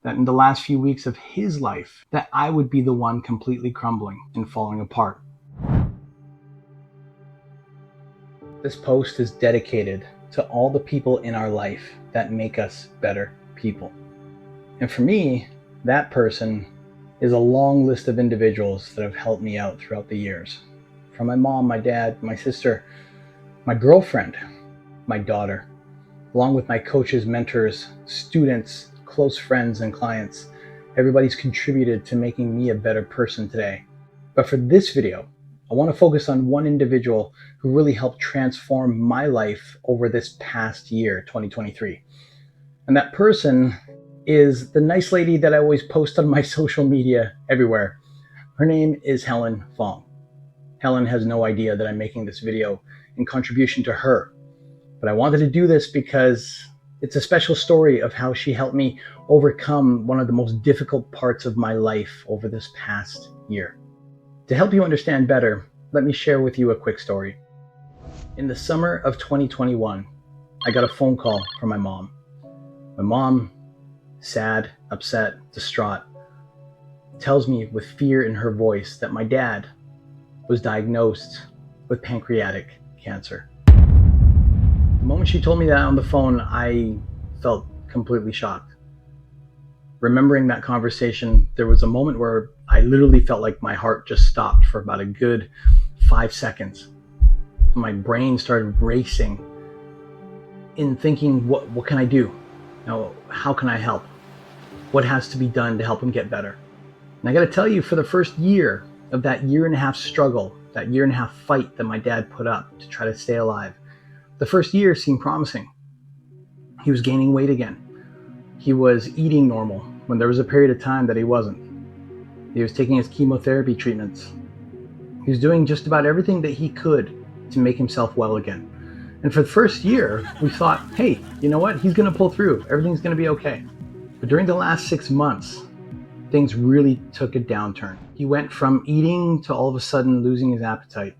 that in the last few weeks of his life, that I would be the one completely crumbling and falling apart. This post is dedicated to all the people in our life that make us better people. And for me, that person is a long list of individuals that have helped me out throughout the years. From my mom, my dad, my sister, my girlfriend, my daughter, along with my coaches, mentors, students, close friends, and clients. Everybody's contributed to making me a better person today. But for this video, I want to focus on one individual who really helped transform my life over this past year, 2023. And that person is the nice lady that I always post on my social media everywhere. Her name is Helen Fong. Helen has no idea that I'm making this video in contribution to her. But I wanted to do this because it's a special story of how she helped me overcome one of the most difficult parts of my life over this past year. To help you understand better, let me share with you a quick story. In the summer of 2021, I got a phone call from my mom. My mom, sad, upset, distraught, tells me with fear in her voice that my dad was diagnosed with pancreatic cancer. The moment she told me that on the phone, I felt completely shocked. Remembering that conversation, there was a moment where I literally felt like my heart just stopped for about a good 5 seconds. My brain started racing in thinking, what can I do? How can I help? What has to be done to help him get better? And I got to tell you, for the first year of that 1.5-year struggle, that 1.5-year fight that my dad put up to try to stay alive, the first year seemed promising. He was gaining weight again. He was eating normal when there was a period of time that he wasn't. He was taking his chemotherapy treatments. He was doing just about everything that he could to make himself well again. And for the first year, we thought, hey, you know what? He's going to pull through. Everything's going to be okay. But during the last 6 months, things really took a downturn. He went from eating to all of a sudden losing his appetite.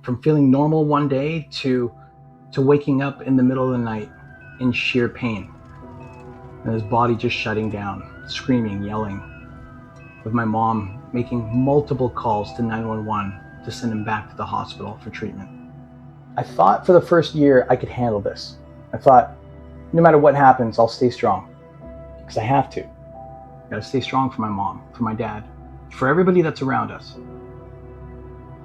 From feeling normal one day to waking up in the middle of the night in sheer pain. And his body just shutting down, screaming, yelling. With my mom making multiple calls to 911 to send him back to the hospital for treatment. I thought for the first year I could handle this. I thought, no matter what happens, I'll stay strong. Because I have to. I gotta stay strong for my mom, for my dad, for everybody that's around us.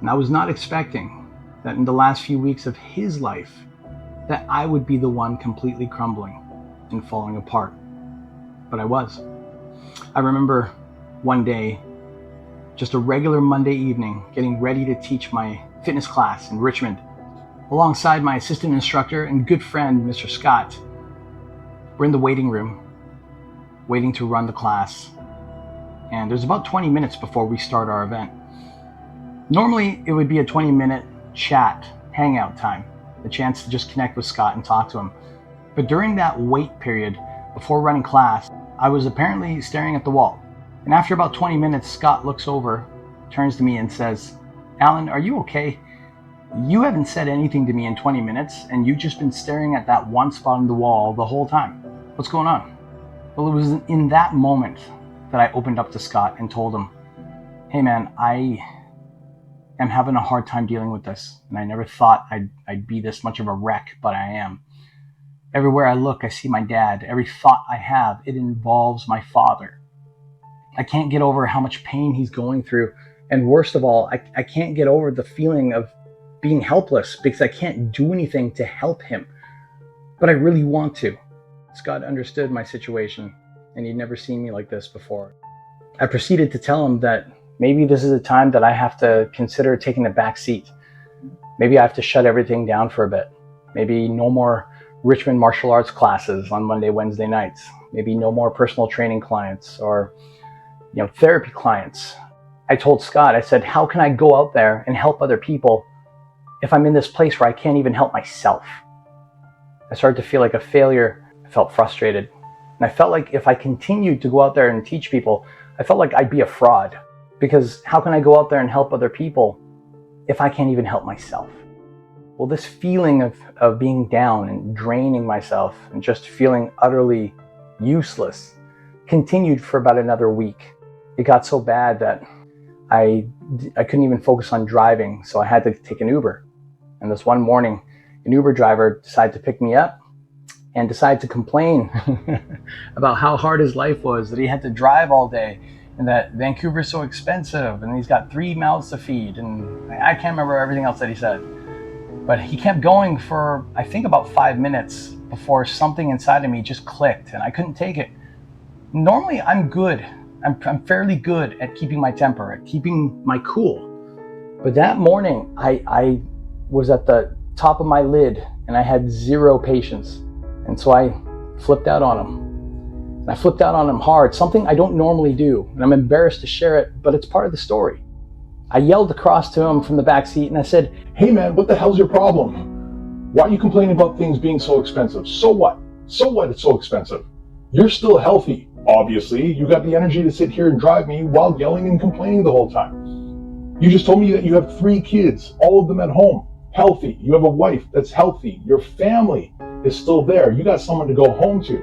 And I was not expecting that in the last few weeks of his life, that I would be the one completely crumbling and falling apart. But I was. I remember one day, just a regular Monday evening, getting ready to teach my fitness class in Richmond, alongside my assistant instructor and good friend, Mr. Scott. We're in the waiting room, waiting to run the class. And there's about 20 minutes before we start our event. Normally, it would be a 20-minute chat, hangout time, a chance to just connect with Scott and talk to him. But during that wait period, before running class, I was apparently staring at the wall. And after about 20 minutes, Scott looks over, turns to me and says, "Allan, are you okay? You haven't said anything to me in 20 minutes, and you've just been staring at that one spot on the wall the whole time. What's going on?" Well, it was in that moment that I opened up to Scott and told him, "Hey man, I am having a hard time dealing with this, and I never thought I'd be this much of a wreck, but I am. Everywhere I look, I see my dad. Every thought I have, it involves my father. I can't get over how much pain he's going through, and worst of all, I can't get over the feeling of being helpless because I can't do anything to help him, but I really want to." Scott understood my situation, and he'd never seen me like this before. I proceeded to tell him that maybe this is a time that I have to consider taking a back seat. Maybe I have to shut everything down for a bit. Maybe no more Richmond martial arts classes on Monday, Wednesday nights. Maybe no more personal training clients or therapy clients. I told Scott, I said, how can I go out there and help other people if I'm in this place where I can't even help myself? I started to feel like a failure. I felt frustrated. And I felt like if I continued to go out there and teach people, I felt like I'd be a fraud. Because how can I go out there and help other people if I can't even help myself? Well, this feeling of being down and draining myself and just feeling utterly useless continued for about another week. It got so bad that I couldn't even focus on driving, so I had to take an Uber. And this one morning, an Uber driver decided to pick me up and decided to complain about how hard his life was, that he had to drive all day, and that Vancouver's so expensive, and he's got 3 mouths to feed, and I can't remember everything else that he said. But he kept going for, I think, about 5 minutes before something inside of me just clicked, and I couldn't take it. Normally, I'm good. I'm fairly good at keeping my temper, at keeping my cool. But that morning, I was at the top of my lid, and I had zero patience. And so I flipped out on him. And I flipped out on him hard, something I don't normally do. And I'm embarrassed to share it, but it's part of the story. I yelled across to him from the back seat and I said, "Hey man, what the hell's your problem? Why are you complaining about things being so expensive? So what? So what it's so expensive? You're still healthy, obviously. You got the energy to sit here and drive me while yelling and complaining the whole time. You just told me that you have 3 kids, all of them at home, healthy. You have a wife that's healthy. Your family is still there. You got someone to go home to.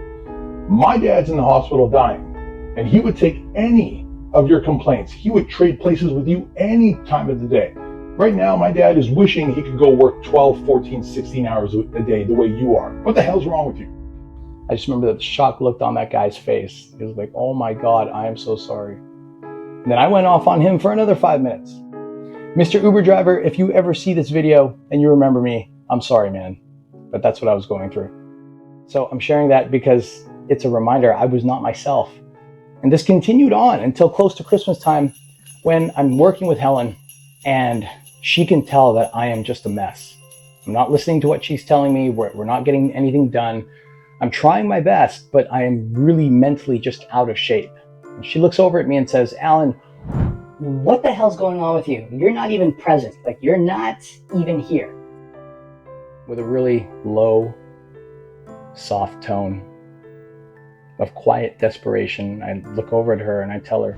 My dad's in the hospital dying, and he would take any of your complaints. He would trade places with you any time of the day. Right now, my dad is wishing he could go work 12, 14, 16 hours a day the way you are. What the hell's wrong with you?" I just remember the shock looked on that guy's face. He was like, "Oh my God, I am so sorry." And then I went off on him for another 5 minutes. Mr. Uber driver, if you ever see this video and you remember me, I'm sorry, man. But that's what I was going through. So I'm sharing that because it's a reminder I was not myself. And this continued on until close to Christmas time when I'm working with Helen and she can tell that I am just a mess. I'm not listening to what she's telling me. We're not getting anything done. I'm trying my best, but I am really mentally just out of shape. And she looks over at me and says, "Allan, what the hell's going on with you? You're not even present. Like, you're not even here." With a really low, soft tone of quiet desperation, I look over at her and I tell her,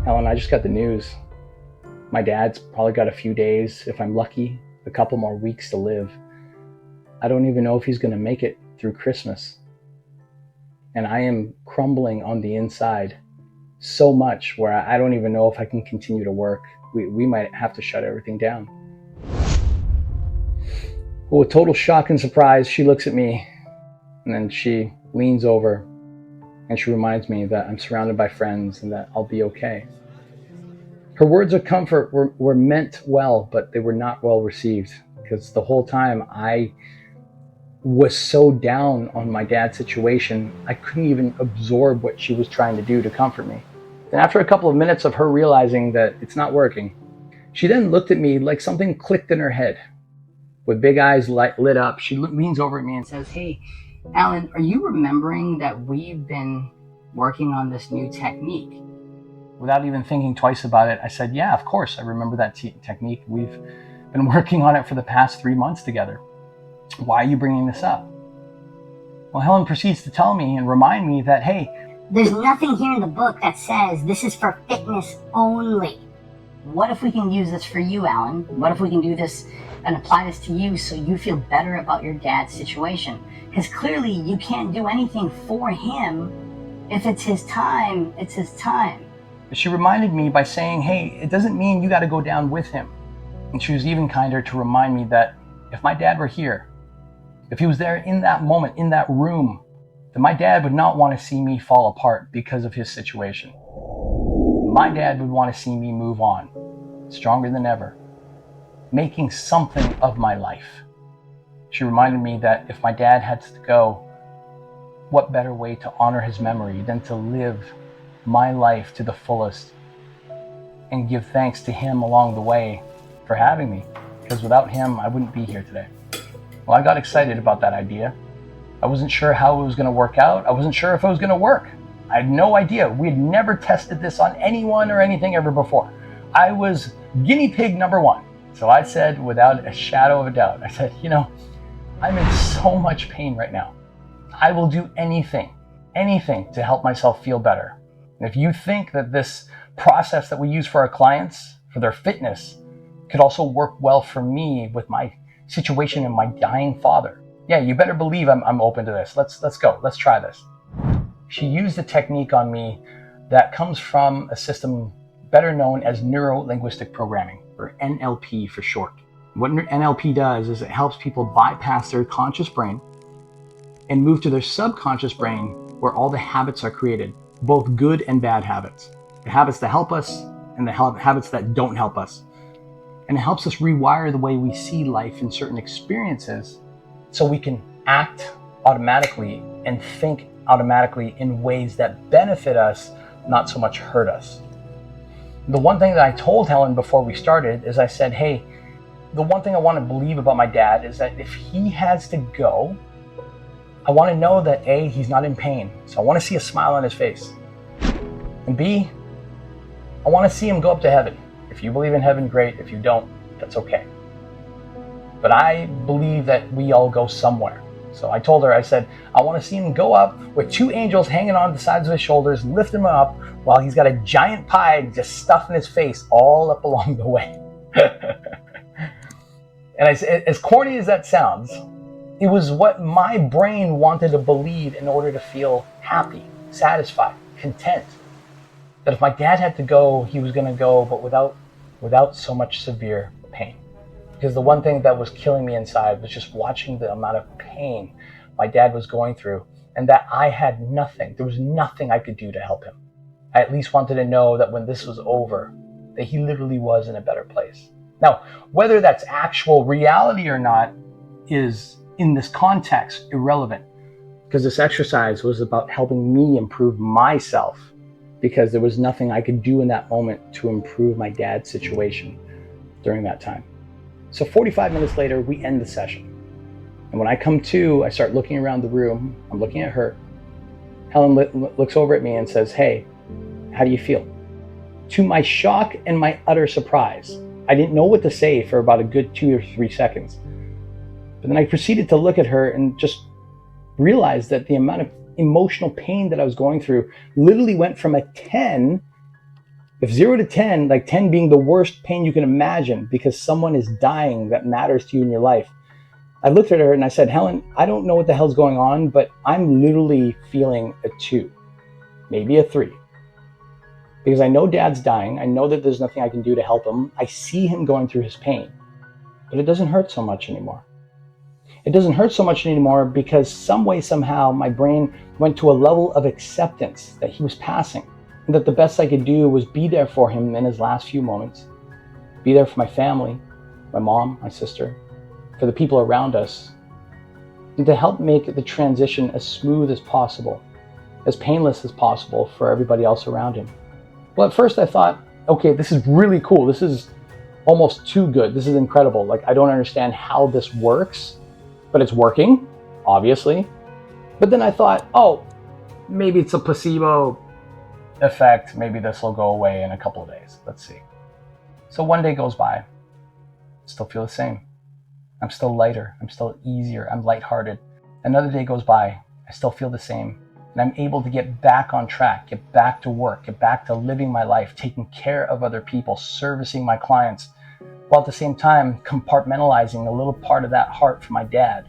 "Helen, I just got the news. My dad's probably got a few days, if I'm lucky, a couple more weeks to live. I don't even know if he's going to make it through Christmas. And I am crumbling on the inside so much where I don't even know if I can continue to work. We might have to shut everything down." Well, with total shock and surprise, she looks at me and then she leans over and she reminds me that I'm surrounded by friends and that I'll be okay. Her words of comfort were meant well, but they were not well received because the whole time I was so down on my dad's situation, I couldn't even absorb what she was trying to do to comfort me. Then after a couple of minutes of her realizing that it's not working, she then looked at me like something clicked in her head. With big eyes lit up, she leans over at me and says, "Hey, Allan, are you remembering that we've been working on this new technique?" Without even thinking twice about it, I said, "Yeah, of course, I remember that technique. We've been working on it for the past 3 months together. Why are you bringing this up?" Well, Helen proceeds to tell me and remind me that, hey, there's nothing here in the book that says this is for fitness only. What if we can use this for you, Allan? What if we can do this and apply this to you so you feel better about your dad's situation? Because clearly you can't do anything for him. If it's his time, it's his time. She reminded me by saying, hey, it doesn't mean you got to go down with him. And she was even kinder to remind me that if my dad were here, if he was there in that moment, in that room, then my dad would not want to see me fall apart because of his situation. My dad would want to see me move on, stronger than ever, making something of my life. She reminded me that if my dad had to go, what better way to honor his memory than to live my life to the fullest and give thanks to him along the way for having me, because without him, I wouldn't be here today. Well, I got excited about that idea. I wasn't sure how it was going to work out. I wasn't sure if it was going to work. I had no idea. We had never tested this on anyone or anything ever before. I was guinea pig number one. So I said, without a shadow of a doubt, I said, I'm in so much pain right now. I will do anything to help myself feel better. And if you think that this process that we use for our clients, for their fitness, could also work well for me with my situation and my dying father, yeah, you better believe I'm open to this. Let's go. Let's try this. she used a technique on me that comes from a system better known as neuro-linguistic programming, or NLP for short. What NLP does is it helps people bypass their conscious brain and move to their subconscious brain, where all the habits are created, both good and bad habits. The habits that help us and the habits that don't help us. And it helps us rewire the way we see life in certain experiences so we can act automatically and think automatically in ways that benefit us, not so much hurt us. The one thing that I told Helen before we started is I said, hey, the one thing I want to believe about my dad is that if he has to go, I want to know that A, he's not in pain. So I want to see a smile on his face. And B, I want to see him go up to heaven. If you believe in heaven, great. If you don't, that's okay. But I believe that we all go somewhere. So I told her, I said, I want to see him go up with 2 angels hanging on the sides of his shoulders, lift him up while he's got a giant pie just stuffed in his face all up along the way. And I said, as corny as that sounds, it was what my brain wanted to believe in order to feel happy, satisfied, content. That if my dad had to go, he was going to go, but without so much severe pain. Because the one thing that was killing me inside was just watching the amount of pain my dad was going through, and that I had nothing. There was nothing I could do to help him. I at least wanted to know that when this was over, that he literally was in a better place. Now, whether that's actual reality or not is, in this context, irrelevant. Because this exercise was about helping me improve myself, because there was nothing I could do in that moment to improve my dad's situation during that time. So 45 minutes later, we end the session. And when I come to, I start looking around the room. I'm looking at her. Helen looks over at me and says, hey, how do you feel? To my shock and my utter surprise, I didn't know what to say for about a good 2 or 3 seconds. But then I proceeded to look at her and just realized that the amount of emotional pain that I was going through literally went from a 10, if 0 to 10, like 10 being the worst pain you can imagine because someone is dying that matters to you in your life. I looked at her and I said, Helen, I don't know what the hell's going on, but I'm literally feeling a 2, maybe a 3. Because I know Dad's dying. I know that there's nothing I can do to help him. I see him going through his pain, but it doesn't hurt so much anymore. It doesn't hurt so much anymore because some way, somehow, my brain went to a level of acceptance that he was passing, and that the best I could do was be there for him in his last few moments, be there for my family, my mom, my sister, for the people around us, and to help make the transition as smooth as possible, as painless as possible for everybody else around him. Well, at first I thought, okay, this is really cool. This is almost too good. This is incredible. Like, I don't understand how this works, but it's working, obviously. But then I thought, oh, maybe it's a placebo effect. Maybe this will go away in a couple of days. Let's see. So one day goes by. I still feel the same. I'm still lighter. I'm still easier. I'm lighthearted. Another day goes by. I still feel the same. And I'm able to get back on track, get back to work, get back to living my life, taking care of other people, servicing my clients, while at the same time compartmentalizing a little part of that heart for my dad.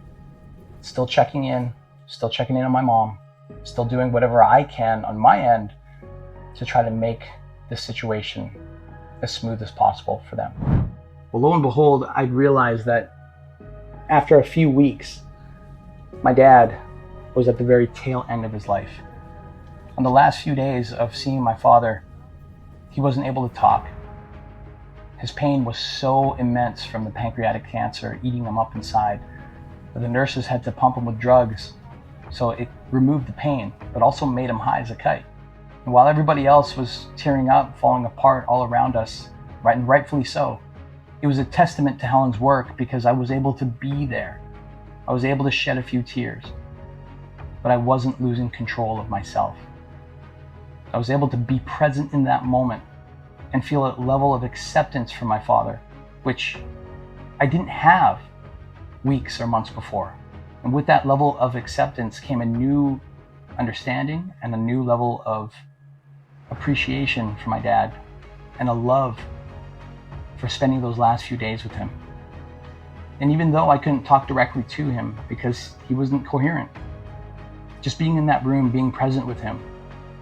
Still checking in on my mom, still doing whatever I can on my end to try to make this situation as smooth as possible for them. Well, lo and behold, I realized that after a few weeks, my dad was at the very tail end of his life. On the last few days of seeing my father, he wasn't able to talk. His pain was so immense from the pancreatic cancer eating him up inside that the nurses had to pump him with drugs. So it removed the pain, but also made him high as a kite. And while everybody else was tearing up, falling apart all around us, right, and rightfully so, it was a testament to Helen's work because I was able to be there. I was able to shed a few tears, but I wasn't losing control of myself. I was able to be present in that moment and feel a level of acceptance for my father, which I didn't have weeks or months before. And with that level of acceptance came a new understanding and a new level of appreciation for my dad and a love for spending those last few days with him. And even though I couldn't talk directly to him because he wasn't coherent, Just being in that room, being present with him,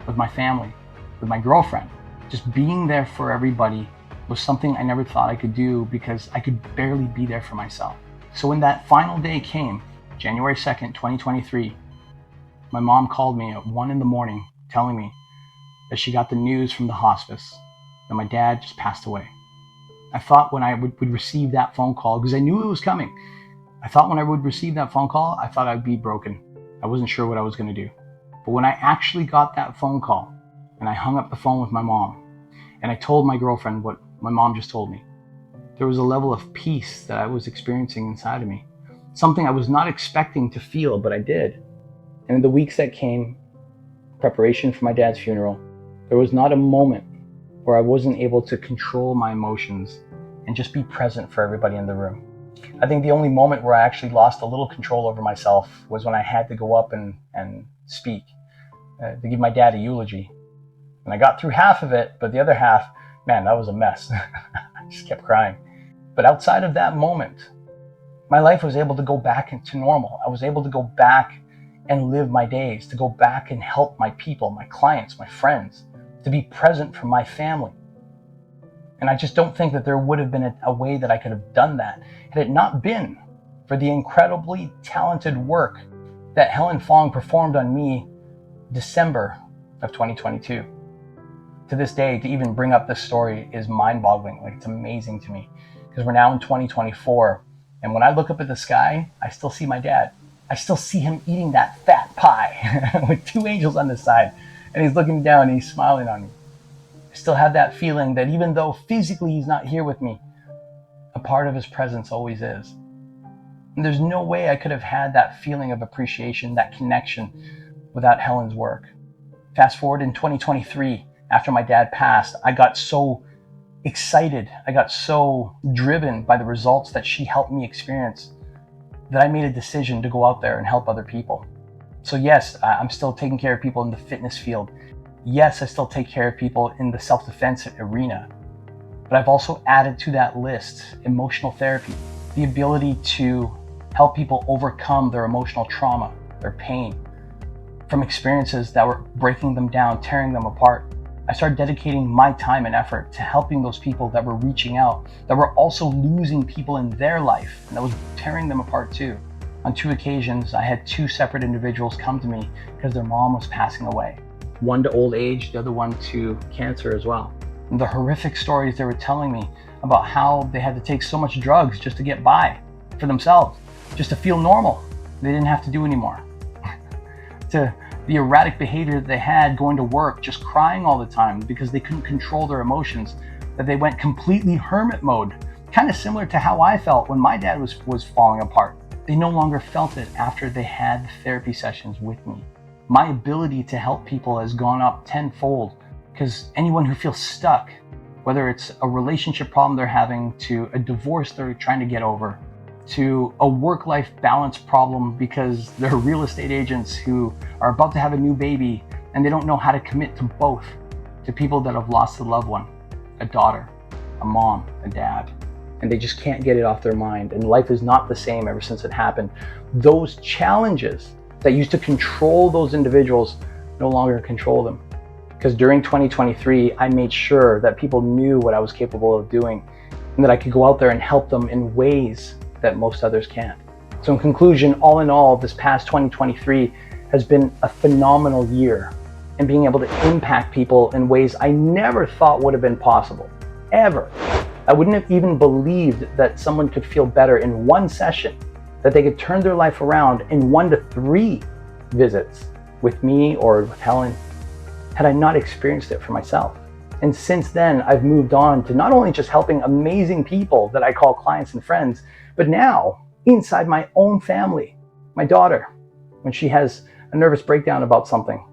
with my family, with my girlfriend, just being there for everybody was something I never thought I could do because I could barely be there for myself. So when that final day came, January 2nd, 2023, my mom called me at 1 a.m. telling me that she got the news from the hospice that my dad just passed away. I thought when I would receive that phone call, because I knew it was coming, I thought when I would receive that phone call, I thought I'd be broken. I wasn't sure what I was going to do. But when I actually got that phone call and I hung up the phone with my mom and I told my girlfriend what my mom just told me, there was a level of peace that I was experiencing inside of me. Something I was not expecting to feel, but I did. And in the weeks that came, preparation for my dad's funeral, there was not a moment where I wasn't able to control my emotions and just be present for everybody in the room. I think the only moment where I actually lost a little control over myself was when I had to go up and speak, to give my dad a eulogy. And I got through half of it, but the other half, man, that was a mess. I just kept crying. But outside of that moment, my life was able to go back into normal. I was able to go back and live my days, to go back and help my people, my clients, my friends, to be present for my family. And I just don't think that there would have been a way that I could have done that had it not been for the incredibly talented work that Helen Fong performed on me December of 2022. To this day, to even bring up this story is mind-boggling. Like, it's amazing to me because we're now in 2024. And when I look up at the sky, I still see my dad. I still see him eating that fat pie with 2 angels on the side. And he's looking down and he's smiling on me. I still have that feeling that even though physically he's not here with me, a part of his presence always is. And there's no way I could have had that feeling of appreciation, that connection, without Helen's work. Fast forward in 2023, after my dad passed, I got so excited, I got so driven by the results that she helped me experience that I made a decision to go out there and help other people. So yes, I'm still taking care of people in the fitness field. Yes, I still take care of people in the self-defense arena. But I've also added to that list emotional therapy, the ability to help people overcome their emotional trauma, their pain, from experiences that were breaking them down, tearing them apart. I started dedicating my time and effort to helping those people that were reaching out, that were also losing people in their life, and that was tearing them apart too. On 2 occasions, I had 2 separate individuals come to me because their mom was passing away. One to old age, the other one to cancer as well. And the horrific stories they were telling me about how they had to take so much drugs just to get by for themselves, just to feel normal. They didn't have to do anymore. To the erratic behavior that they had going to work, just crying all the time because they couldn't control their emotions, that they went completely hermit mode, kind of similar to how I felt when my dad was falling apart. They no longer felt it after they had therapy sessions with me. My ability to help people has gone up tenfold because anyone who feels stuck, whether it's a relationship problem they're having, to a divorce they're trying to get over, to a work-life balance problem because they're real estate agents who are about to have a new baby and they don't know how to commit to both, to people that have lost a loved one, a daughter, a mom, a dad, and they just can't get it off their mind, and life is not the same ever since it happened. Those challenges that used to control those individuals no longer control them. Because during 2023, I made sure that people knew what I was capable of doing and that I could go out there and help them in ways that most others can't. So in conclusion, all in all, this past 2023 has been a phenomenal year in being able to impact people in ways I never thought would have been possible, ever. I wouldn't have even believed that someone could feel better in 1 session, that they could turn their life around in 1 to 3 visits with me or with Helen, had I not experienced it for myself. And since then, I've moved on to not only just helping amazing people that I call clients and friends, but now inside my own family, my daughter, when she has a nervous breakdown about something,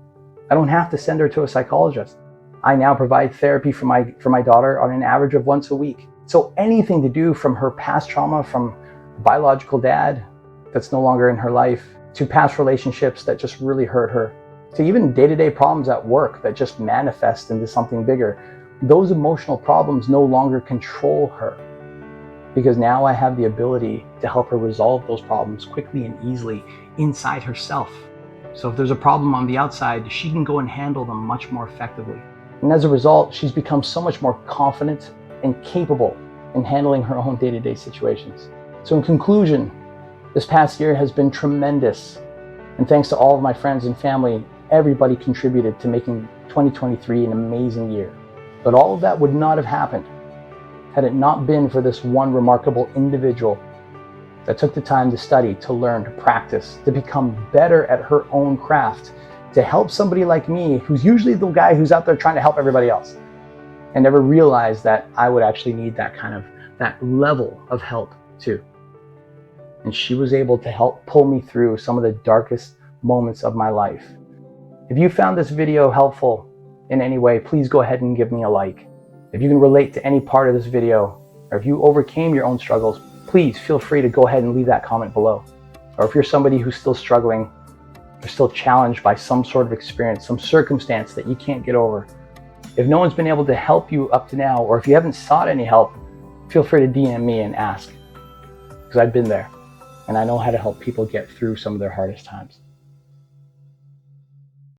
I don't have to send her to a psychologist. I now provide therapy for my daughter on an average of once a week. So anything to do from her past trauma, from biological dad that's no longer in her life, to past relationships that just really hurt her, to even day-to-day problems at work that just manifest into something bigger. Those emotional problems no longer control her, because now I have the ability to help her resolve those problems quickly and easily inside herself. So if there's a problem on the outside, she can go and handle them much more effectively. And as a result, she's become so much more confident and capable in handling her own day-to-day situations. So in conclusion, this past year has been tremendous. And thanks to all of my friends and family, everybody contributed to making 2023 an amazing year. But all of that would not have happened had it not been for this one remarkable individual that took the time to study, to learn, to practice, to become better at her own craft, to help somebody like me, who's usually the guy who's out there trying to help everybody else, and never realized that I would actually need that level of help too. And she was able to help pull me through some of the darkest moments of my life. If you found this video helpful in any way, please go ahead and give me a like. If you can relate to any part of this video, or if you overcame your own struggles, please feel free to go ahead and leave that comment below. Or if you're somebody who's still struggling, or still challenged by some sort of experience, some circumstance that you can't get over, if no one's been able to help you up to now, or if you haven't sought any help, feel free to DM me and ask, because I've been there and I know how to help people get through some of their hardest times.